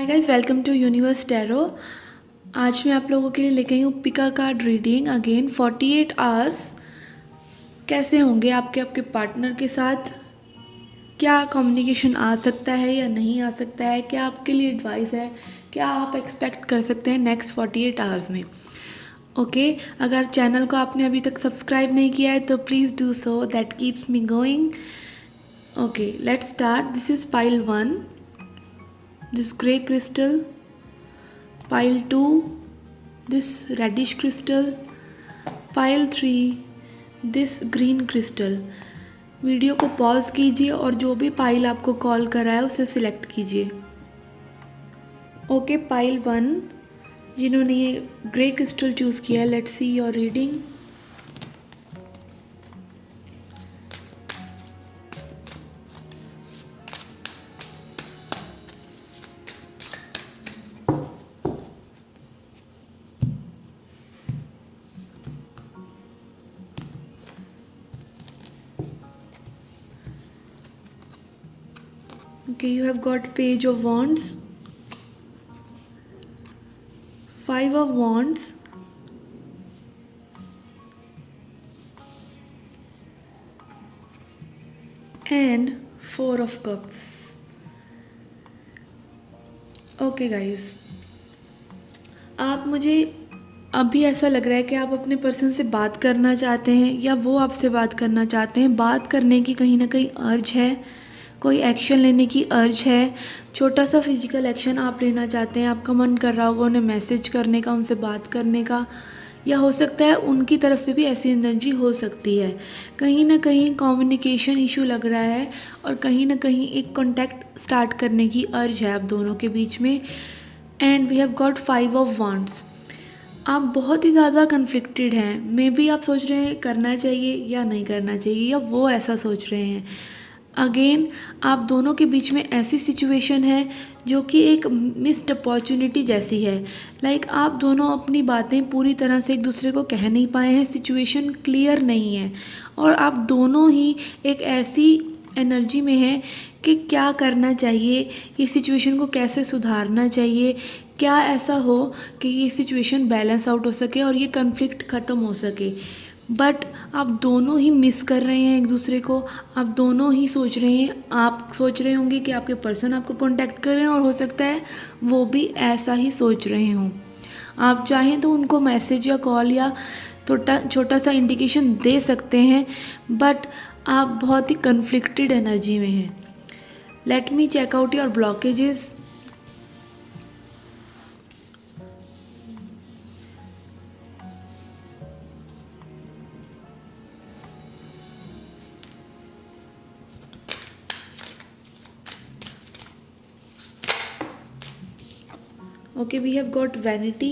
Hi guys, welcome to universe tarot. आज मैं आप लोगों के लिए लेके आई हूँ pick a card reading again 48 hours. कैसे होंगे आपके आपके पार्टनर के साथ, क्या कम्युनिकेशन आ सकता है या नहीं आ सकता है, क्या आपके लिए एडवाइस है, क्या आप एक्सपेक्ट कर सकते हैं नेक्स्ट 48 आवर्स में। ओके अगर चैनल को आपने अभी तक सब्सक्राइब नहीं किया है तो please do so, that keeps me going. Okay let's start. This is pile 1, this grey crystal, pile 2 this reddish crystal, pile 3 this green crystal। Video को पॉज कीजिए और जो भी पाइल आपको कॉल करा है उसे सिलेक्ट कीजिए। ओके पाइल 1 जिन्होंने ये ग्रे क्रिस्टल चूज़ किया है, let's see your reading. Okay, you have got Page of Wands, 5 of Wands, and 4 of Cups. Okay guys, आप मुझे अभी ऐसा लग रहा है कि आप अपने पर्सन से बात करना चाहते हैं या वो आपसे बात करना चाहते हैं। बात करने की कहीं ना कहीं अर्ज है, कोई एक्शन लेने की अर्ज है, छोटा सा फिजिकल एक्शन आप लेना चाहते हैं। आपका मन कर रहा होगा उन्हें मैसेज करने का, उनसे बात करने का, या हो सकता है उनकी तरफ से भी ऐसी एनर्जी हो सकती है। कहीं ना कहीं कम्युनिकेशन इशू लग रहा है और कहीं ना कहीं एक कॉन्टैक्ट स्टार्ट करने की अर्ज है आप दोनों के बीच में। And we have got 5 of wands. आप बहुत ही ज़्यादा कन्फ्लिक्टेड हैं। मे बी आप सोच रहे हैं करना चाहिए या नहीं करना चाहिए, या वो ऐसा सोच रहे हैं। अगेन आप दोनों के बीच में ऐसी सिचुएशन है जो कि एक मिस्ड अपॉर्चुनिटी जैसी है। लाइक आप दोनों अपनी बातें पूरी तरह से एक दूसरे को कह नहीं पाए हैं, सिचुएशन क्लियर नहीं है और आप दोनों ही एक ऐसी एनर्जी में हैं कि क्या करना चाहिए, ये सिचुएशन को कैसे सुधारना चाहिए, क्या ऐसा हो कि ये सिचुएशन बैलेंस आउट हो सके और ये कन्फ्लिक्ट ख़त्म हो सके। बट आप दोनों ही मिस कर रहे हैं एक दूसरे को। आप दोनों ही सोच रहे हैं, आप सोच रहे होंगे कि आपके पर्सन आपको कांटेक्ट कर रहे हैं और हो सकता है वो भी ऐसा ही सोच रहे हों। आप चाहें तो उनको मैसेज या कॉल या छोटा सा इंडिकेशन दे सकते हैं, बट आप बहुत ही कन्फ्लिक्टेड एनर्जी में हैं। Let me check out your blockages. Okay, we have got vanity,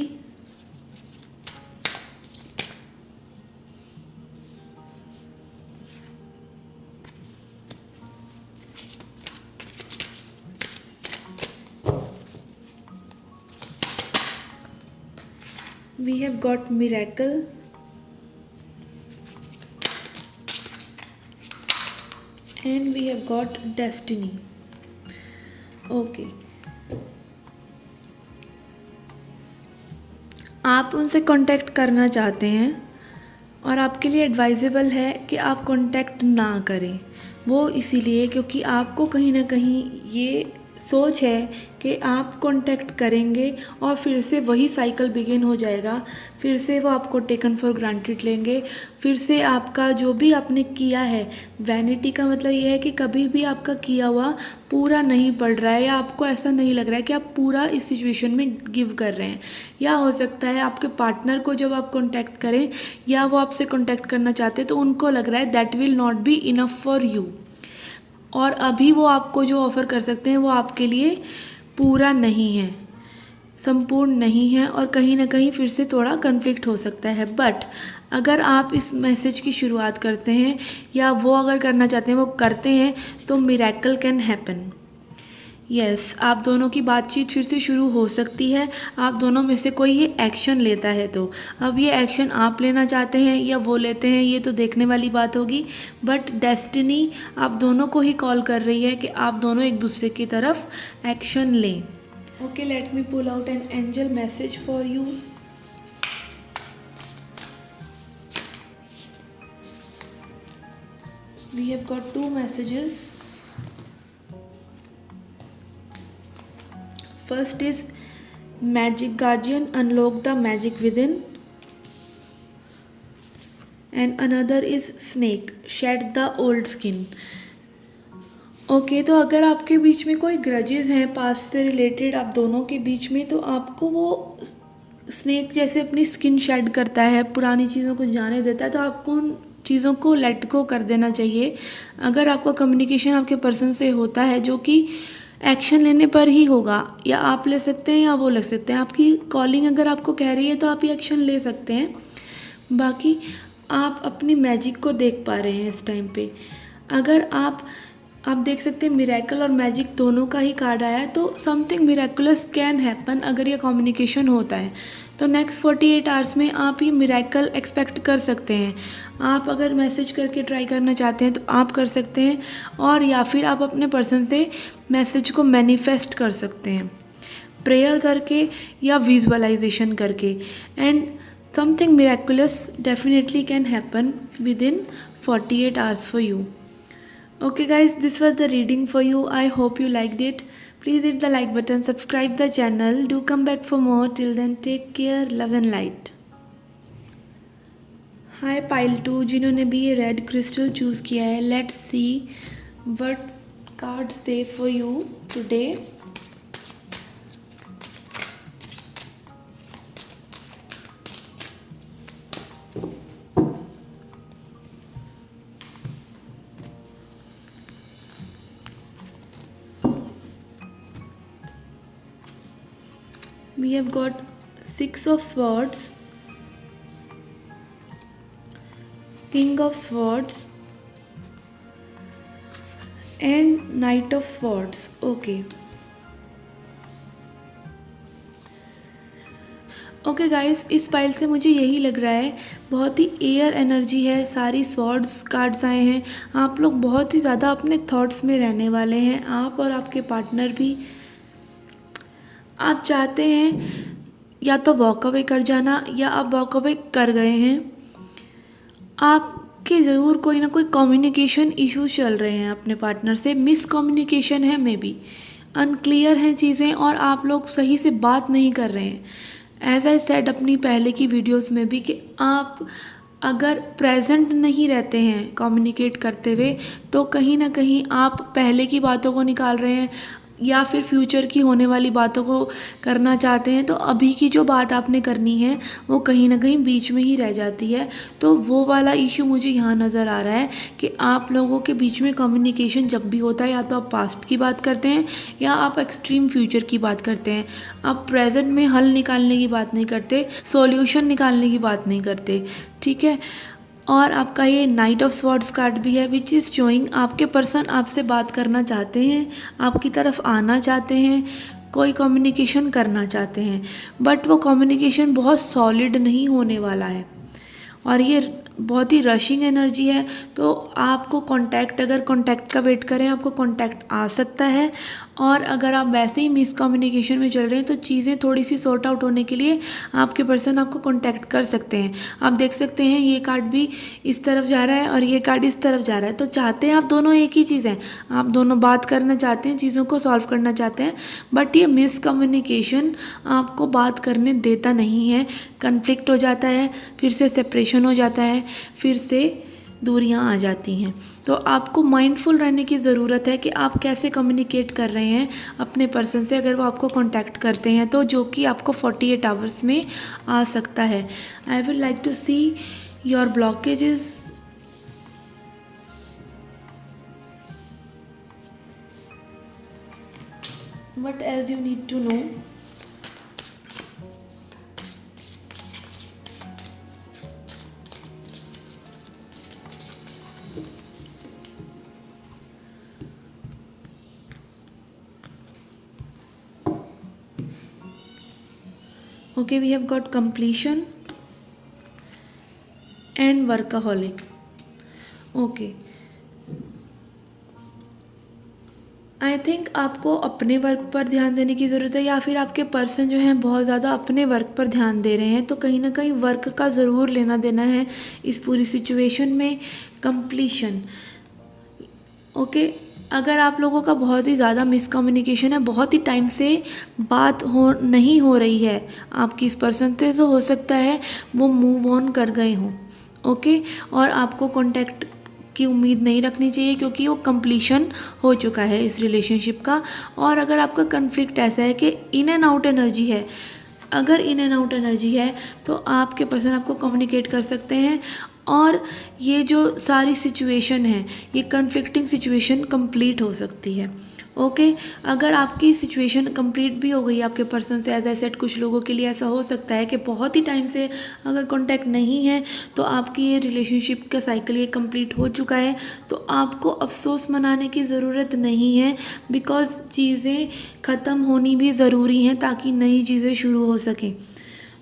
we have got miracle, and we have got destiny. Okay, आप उनसे कांटेक्ट करना चाहते हैं और आपके लिए एडवाइजेबल है कि आप कांटेक्ट ना करें। वो इसीलिए क्योंकि आपको कहीं ना कहीं ये सोच है कि आप कांटेक्ट करेंगे और फिर से वही साइकिल बिगिन हो जाएगा। फिर से वो आपको टेकन फॉर ग्रांटेड लेंगे, फिर से आपका जो भी आपने किया है, वैनिटी का मतलब ये है कि कभी भी आपका किया हुआ पूरा नहीं पड़ रहा है, या आपको ऐसा नहीं लग रहा है कि आप पूरा इस सिचुएशन में गिव कर रहे हैं। या हो सकता है आपके पार्टनर को जब आप कांटेक्ट करें या वो आपसे कांटेक्ट करना चाहते हैं तो उनको लग रहा है that will not be enough for you, और अभी वो आपको जो ऑफ़र कर सकते हैं वो आपके लिए पूरा नहीं है, संपूर्ण नहीं है, और कहीं ना कहीं फिर से थोड़ा कन्फ्लिक्ट हो सकता है। बट अगर आप इस मैसेज की शुरुआत करते हैं या वो अगर करना चाहते हैं वो करते हैं तो मिरेकल कैन हैपन। यस, आप दोनों की बातचीत फिर से शुरू हो सकती है। आप दोनों में से कोई ये एक्शन लेता है तो अब ये एक्शन आप लेना चाहते हैं या वो लेते हैं, ये तो देखने वाली बात होगी। बट डेस्टिनी आप दोनों को ही कॉल कर रही है कि आप दोनों एक दूसरे की तरफ एक्शन लें। Okay, let me pull out an angel message for you. We have got two messages. First is Magic Guardian, unlock the magic within. And another is Snake, shed the old skin. Okay तो अगर आपके बीच में कोई grudges हैं past से related आप दोनों के बीच में, तो आपको वो स्नेक जैसे अपनी स्किन शेड करता है, पुरानी चीज़ों को जाने देता है, तो आपको उन चीज़ों को लेट गो कर देना चाहिए। अगर आपका कम्युनिकेशन आपके पर्सन से होता है जो कि एक्शन लेने पर ही होगा, या आप ले सकते हैं या वो ले सकते हैं, आपकी कॉलिंग अगर आपको कह रही है तो आप ये एक्शन ले सकते हैं। बाकी आप अपनी मैजिक को देख पा रहे हैं इस टाइम पे। अगर आप देख सकते हैं मिरेकल और मैजिक दोनों का ही कार्ड आया है, तो समथिंग मिरेकुलस कैन हैपन अगर ये कम्युनिकेशन होता है। तो नेक्स्ट 48 आवर्स में आप ये मिरेकल एक्सपेक्ट कर सकते हैं। आप अगर मैसेज करके ट्राई करना चाहते हैं तो आप कर सकते हैं, और या फिर आप अपने पर्सन से मैसेज को मैनिफेस्ट कर सकते हैं प्रेयर करके या विजुअलाइजेशन करके। And something miraculous definitely can happen with in 48 hours for you. Okay guys, this was the reading for you. I hope you liked it. Please hit the like button, subscribe the channel. Do come back for more. Till then, take care, love and light. Hi pile 2 जिन्होंने भी ये red crystal choose किया है. Let's see what cards say for you today. We have got 6 of Swords, King of Swords and Knight of Swords. Okay. Okay guys, इस pile से मुझे यही लग रहा है, बहुत ही एयर एनर्जी है, सारी स्वॉर्ड्स कार्ड्स आए हैं। आप लोग बहुत ही ज़्यादा अपने थॉट्स में रहने वाले हैं, आप और आपके पार्टनर भी। आप चाहते हैं या तो वॉक अवे कर जाना, या आप वॉक अवे कर गए हैं। आपके ज़रूर कोई ना कोई कम्युनिकेशन इश्यूज चल रहे हैं अपने पार्टनर से, मिस कम्युनिकेशन है, मे बी अनक्लियर हैं चीज़ें, और आप लोग सही से बात नहीं कर रहे हैं। एज आई सेड अपनी पहले की वीडियोस में भी कि आप अगर प्रेजेंट नहीं रहते हैं कम्युनिकेट करते हुए, तो कहीं ना कहीं आप पहले की बातों को निकाल रहे हैं, या फिर फ्यूचर की होने वाली बातों को करना चाहते हैं, तो अभी की जो बात आपने करनी है वो कहीं ना कहीं बीच में ही रह जाती है। तो वो वाला इशू मुझे यहाँ नज़र आ रहा है कि आप लोगों के बीच में कम्युनिकेशन जब भी होता है, या तो आप पास्ट की बात करते हैं या आप एक्सट्रीम फ्यूचर की बात करते हैं। आप प्रेजेंट में हल निकालने की बात नहीं करते, सॉल्यूशन निकालने की बात नहीं करते, ठीक है। और आपका ये नाइट ऑफ स्वॉर्ड्स कार्ड भी है, विच इज़ शोइंग आपके पर्सन आपसे बात करना चाहते हैं, आपकी तरफ आना चाहते हैं, कोई कम्युनिकेशन करना चाहते हैं, बट वो कम्युनिकेशन बहुत सॉलिड नहीं होने वाला है, और ये बहुत ही रशिंग एनर्जी है। तो आपको कांटेक्ट, अगर कांटेक्ट का वेट करें, आपको कांटेक्ट आ सकता है। और अगर आप वैसे ही मिसकम्युनिकेशन में चल रहे हैं, तो चीज़ें थोड़ी सी सॉर्ट आउट होने के लिए आपके पर्सन आपको कांटेक्ट कर सकते हैं। आप देख सकते हैं ये कार्ड भी इस तरफ जा रहा है और ये कार्ड इस तरफ जा रहा है, तो चाहते हैं आप दोनों एक ही चीज़ है, आप दोनों बात करना चाहते हैं, चीज़ों को सॉल्व करना चाहते हैं, बट ये मिसकम्युनिकेशन आपको बात करने देता नहीं है। कन्फ्लिक्ट हो जाता है, फिर से सेपरेशन हो जाता है, फिर से दूरियां आ जाती हैं। तो आपको माइंडफुल रहने की ज़रूरत है कि आप कैसे कम्युनिकेट कर रहे हैं अपने पर्सन से, अगर वो आपको कांटेक्ट करते हैं तो, जो कि आपको 48 आवर्स में आ सकता है। I will like to see your blockages. What else you need to know? Okay, we have got completion and workaholic. Okay, I think आपको अपने वर्क पर ध्यान देने की ज़रूरत है, या फिर आपके पर्सन जो हैं बहुत ज़्यादा अपने वर्क पर ध्यान दे रहे हैं, तो कहीं ना कहीं वर्क का ज़रूर लेना देना है इस पूरी सिचुएशन में। कंप्लीशन। ओके। अगर आप लोगों का बहुत ही ज़्यादा मिसकम्युनिकेशन है, बहुत ही टाइम से बात हो नहीं हो रही है आपकी इस पर्सन से, तो हो सकता है वो मूव ऑन कर गए हों। ओके। और आपको कांटेक्ट की उम्मीद नहीं रखनी चाहिए, क्योंकि वो कंप्लीशन हो चुका है इस रिलेशनशिप का। और अगर आपका कन्फ्लिक्ट ऐसा है कि इन एंड आउट एनर्जी है, अगर इन एंड आउट एनर्जी है तो आपके पर्सन आपको कम्युनिकेट कर सकते हैं, और ये जो सारी सिचुएशन है, ये कन्फ्लिक्टिंग सिचुएशन कंप्लीट हो सकती है। ओके। अगर आपकी सिचुएशन कंप्लीट भी हो गई आपके पर्सन से, एज आई सेड, कुछ लोगों के लिए ऐसा हो सकता है कि बहुत ही टाइम से अगर कांटेक्ट नहीं है, तो आपकी ये रिलेशनशिप का साइकिल ये कंप्लीट हो चुका है। तो आपको अफसोस मनाने की ज़रूरत नहीं है, बिकॉज़ चीज़ें ख़त्म होनी भी ज़रूरी हैं ताकि नई चीज़ें शुरू हो सकें।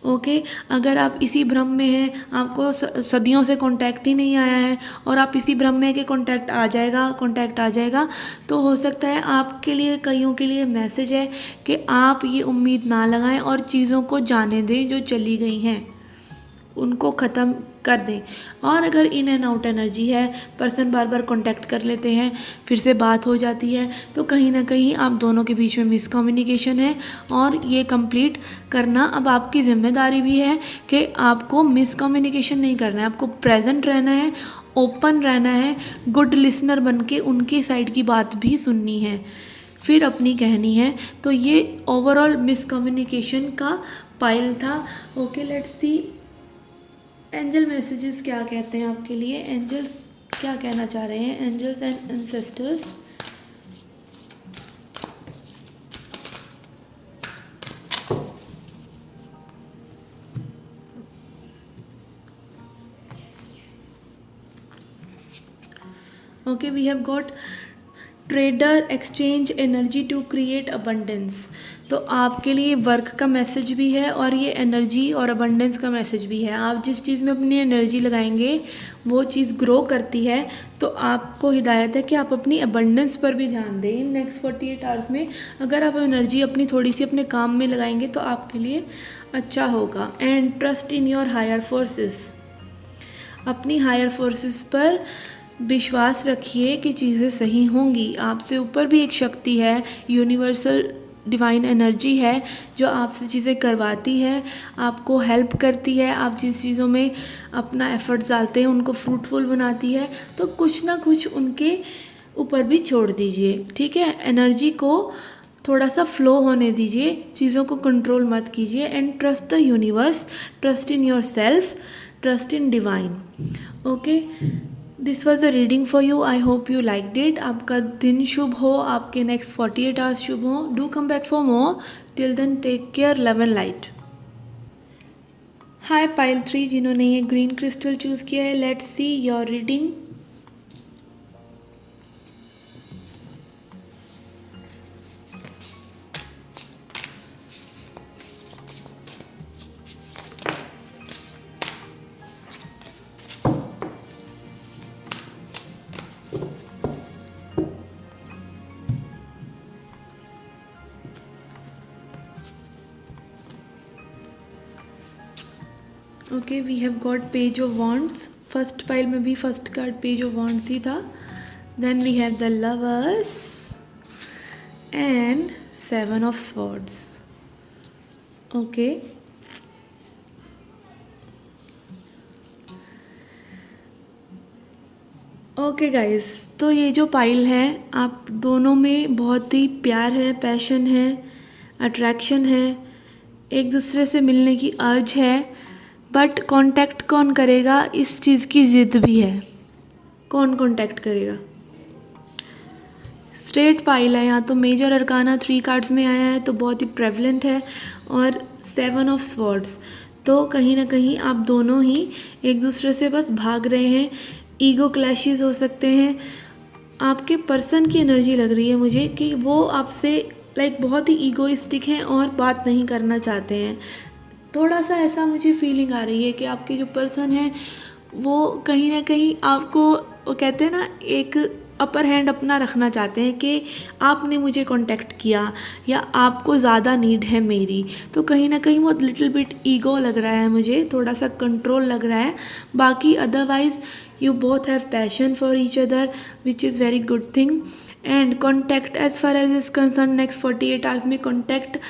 ओके। अगर आप इसी भ्रम में हैं, आपको सदियों से कांटेक्ट ही नहीं आया है, और आप इसी भ्रम में कि कांटेक्ट आ जाएगा, तो हो सकता है आपके लिए, कईयों के लिए मैसेज है कि आप ये उम्मीद ना लगाएं और चीज़ों को जाने दें जो चली गई हैं, उनको ख़त्म कर दें। और अगर इन एंड आउट एनर्जी है, पर्सन बार बार कांटेक्ट कर लेते हैं, फिर से बात हो जाती है, तो कहीं ना कहीं आप दोनों के बीच में मिसकम्युनिकेशन है, और ये कंप्लीट करना अब आपकी ज़िम्मेदारी भी है कि आपको मिसकम्युनिकेशन नहीं करना है, आपको प्रेजेंट रहना है, ओपन रहना है, गुड लिसनर बन के उनकी साइड की बात भी सुननी है, फिर अपनी कहनी है। तो ये ओवरऑल मिसकम्युनिकेशन का पाइल था। Okay, let's see angel messages क्या कहते हैं आपके लिए, एंजल्स क्या कहना चाह रहे हैं, angels and ancestors. Okay, we have got trader exchange energy to create abundance. तो आपके लिए वर्क का मैसेज भी है, और ये एनर्जी और अबंडेंस का मैसेज भी है। आप जिस चीज़ में अपनी एनर्जी लगाएंगे वो चीज़ ग्रो करती है। तो आपको हिदायत है कि आप अपनी अबंडेंस पर भी ध्यान दें इन नेक्स्ट 48 आवर्स में। अगर आप एनर्जी अपनी थोड़ी सी अपने काम में लगाएंगे तो आपके लिए अच्छा होगा। And trust in your higher forces. अपनी हायर फोर्सेस पर विश्वास रखिए कि चीज़ें सही होंगी। आपसे ऊपर भी एक शक्ति है, यूनिवर्सल डिवाइन एनर्जी है, जो आपसे चीज़ें करवाती है, आपको हेल्प करती है। आप जिस चीज़ों में अपना एफर्ट्स डालते हैं उनको फ्रूटफुल बनाती है। तो कुछ ना कुछ उनके ऊपर भी छोड़ दीजिए, ठीक है। एनर्जी को थोड़ा सा फ्लो होने दीजिए, चीज़ों को कंट्रोल मत कीजिए। And trust the universe, trust in your self, trust in divine. Okay, this was a reading for you. I hope you liked it. आपका दिन शुभ हो, आपके नेक्स्ट 48 आवर्स शुभ हो। Do come back for more. Till then take care, love and light. Hi pile 3, जिन्होंने ये green crystal choose किया है, let's see your reading. Okay, we have got page of wands. First pile में भी first card page of wands ही था। Then we have the lovers and 7 of swords. Okay, okay guys, तो ये जो pile है, आप दोनों में बहुत ही प्यार है, पैशन है, अट्रैक्शन है, एक दूसरे से मिलने की अर्ज है। बट कांटेक्ट कौन करेगा, इस चीज़ की ज़िद भी है। कौन कांटेक्ट करेगा? स्ट्रेट पाइल है यहाँ तो। मेजर अरकाना 3 कार्ड्स में आया है, तो बहुत ही प्रेवलेंट है। और 7 ऑफ स्वॉर्ड्स, तो कहीं ना कहीं आप दोनों ही एक दूसरे से बस भाग रहे हैं। ईगो क्लैशेस हो सकते हैं। आपके पर्सन की एनर्जी लग रही है मुझे कि वो आपसे बहुत ही ईगोइस्टिक हैं और बात नहीं करना चाहते हैं। थोड़ा सा ऐसा मुझे फीलिंग आ रही है कि आपके जो पर्सन है वो कहीं ना कहीं आपको, वो कहते हैं ना, एक अपर हैंड अपना रखना चाहते हैं कि आपने मुझे कांटेक्ट किया या आपको ज़्यादा नीड है मेरी, तो कहीं ना कहीं वो लिटिल बिट ईगो लग रहा है मुझे, थोड़ा सा कंट्रोल लग रहा है। बाकी otherwise you both have passion for each other, which is very good thing. And contact as far as is concerned, next 48 hours में contact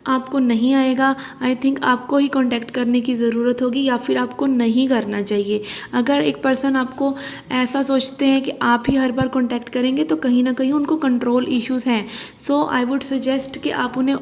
आपको नहीं आएगा। आई थिंक आपको ही कांटेक्ट करने की ज़रूरत होगी या फिर आपको नहीं करना चाहिए। अगर एक पर्सन आपको ऐसा सोचते हैं कि आप ही हर बार कांटेक्ट करेंगे तो कहीं ना कहीं उनको कंट्रोल इश्यूज़ हैं। सो आई वुड सजेस्ट कि आप उन्हें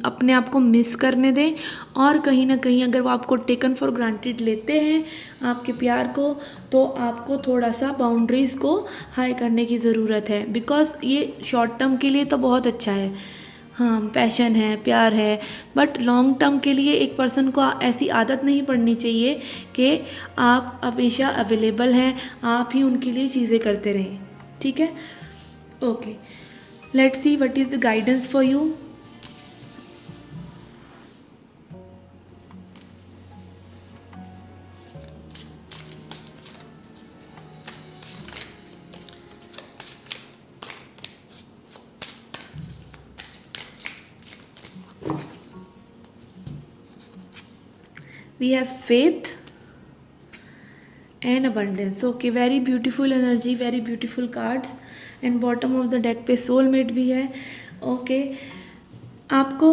अपने आप को मिस करने दें, और कहीं ना कहीं अगर वो आपको टेकन फॉर ग्रांटेड लेते हैं आपके प्यार को, तो आपको थोड़ा सा बाउंड्रीज़ को हाई करने की ज़रूरत है। बिकॉज ये शॉर्ट टर्म के लिए तो बहुत अच्छा है, हाँ पैशन है, प्यार है, बट लॉन्ग टर्म के लिए एक पर्सन को ऐसी आदत नहीं पड़नी चाहिए कि आप हमेशा अवेलेबल हैं, आप ही उनके लिए चीज़ें करते रहें। ठीक है, okay, let's see what is the guidance for you. We have faith and abundance. Okay, very beautiful energy, very beautiful cards. And bottom of the deck पे soulmate भी है। Okay, आपको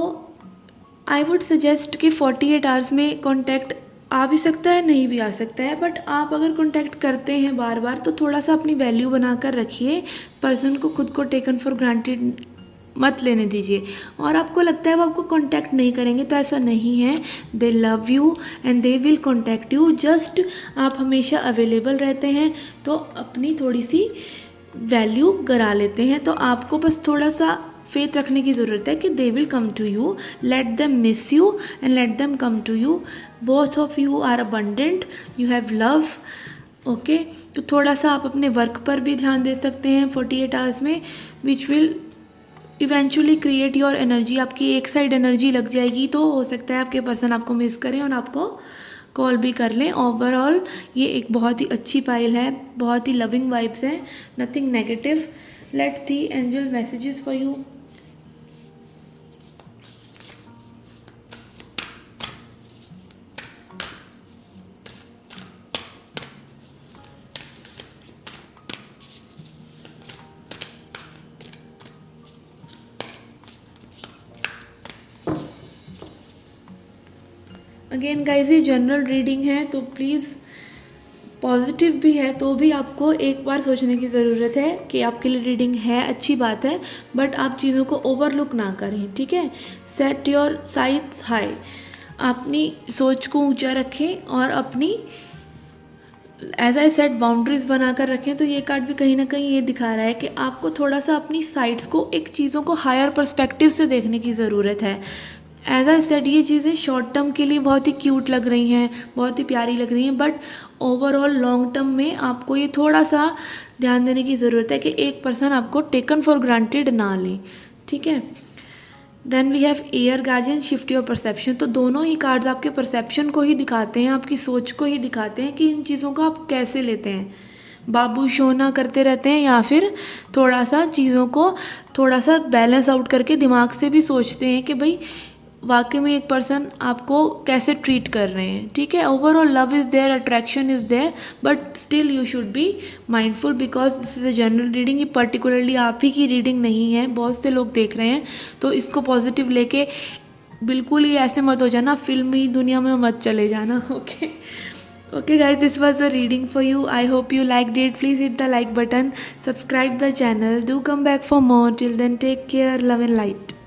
I would suggest कि 48 hours में contact आ भी सकता है, नहीं भी आ सकता है, बट आप अगर कांटेक्ट करते हैं बार बार तो थोड़ा सा अपनी वैल्यू बनाकर रखिए। पर्सन को खुद को टेकन फॉर ग्रांटेड मत लेने दीजिए। और आपको लगता है वो आपको कांटेक्ट नहीं करेंगे, तो ऐसा नहीं है। दे love you and they will contact you, just आप हमेशा अवेलेबल रहते हैं तो अपनी थोड़ी सी वैल्यू गिरा लेते हैं। तो आपको बस थोड़ा सा फेथ रखने की ज़रूरत है कि they will come to you, let them miss you and let them come to you. Both of you are abundant, you have love. Okay, तो थोड़ा सा आप अपने वर्क पर भी ध्यान दे सकते हैं 48 आवर्स में, which will eventually create your energy. आपकी एक साइड एनर्जी लग जाएगी तो हो सकता है आपके पर्सन आपको मिस करें और आपको कॉल भी कर लें। ओवरऑल ये एक बहुत ही अच्छी पाइल है, बहुत ही लविंग वाइब्स हैं, nothing negative. Let's see angel messages for you. Again guys ये जनरल रीडिंग है, तो प्लीज़ पॉजिटिव भी है तो भी आपको एक बार सोचने की ज़रूरत है कि आपके लिए रीडिंग है, अच्छी बात है, बट आप चीज़ों को ओवरलुक ना करें। ठीक है, सेट योर साइट्स हाई, अपनी सोच को ऊंचा रखें और अपनी एज आई सेट बाउंड्रीज बनाकर रखें। तो ये कार्ड भी कहीं ना कहीं ये दिखा रहा है कि आपको थोड़ा सा अपनी साइड्स को, एक चीज़ों को हायर पर्सपेक्टिव से देखने की ज़रूरत है। एज आई सेड ये चीज़ें शॉर्ट टर्म के लिए बहुत ही क्यूट लग रही हैं, बहुत ही प्यारी लग रही हैं, बट ओवरऑल लॉन्ग टर्म में आपको ये थोड़ा सा ध्यान देने की ज़रूरत है कि एक पर्सन आपको टेकन फॉर ग्रांटेड ना ले। ठीक है, then we have air guardian, shift your perception. तो दोनों ही कार्ड्स आपके परसेप्शन को ही दिखाते हैं, आपकी सोच को ही दिखाते हैं कि इन चीज़ों को आप कैसे लेते हैं। बाबू शोना करते रहते हैं या फिर थोड़ा सा चीज़ों को थोड़ा सा बैलेंस आउट करके दिमाग से भी सोचते हैं कि भाई वाकई में एक पर्सन आपको कैसे ट्रीट कर रहे हैं। ठीक है, overall love is there, attraction is there, but still you should be mindful because this is a general reading. ये पर्टिकुलरली आप ही की रीडिंग नहीं है, बहुत से लोग देख रहे हैं, तो इसको पॉजिटिव लेके बिल्कुल ही ऐसे मत हो जाना, फिल्मी दुनिया में मत चले जाना। Okay okay guys, this was the reading for you. I hope you liked it. Please hit the like button, subscribe the channel, do come back for more. Till then, take care, love and light.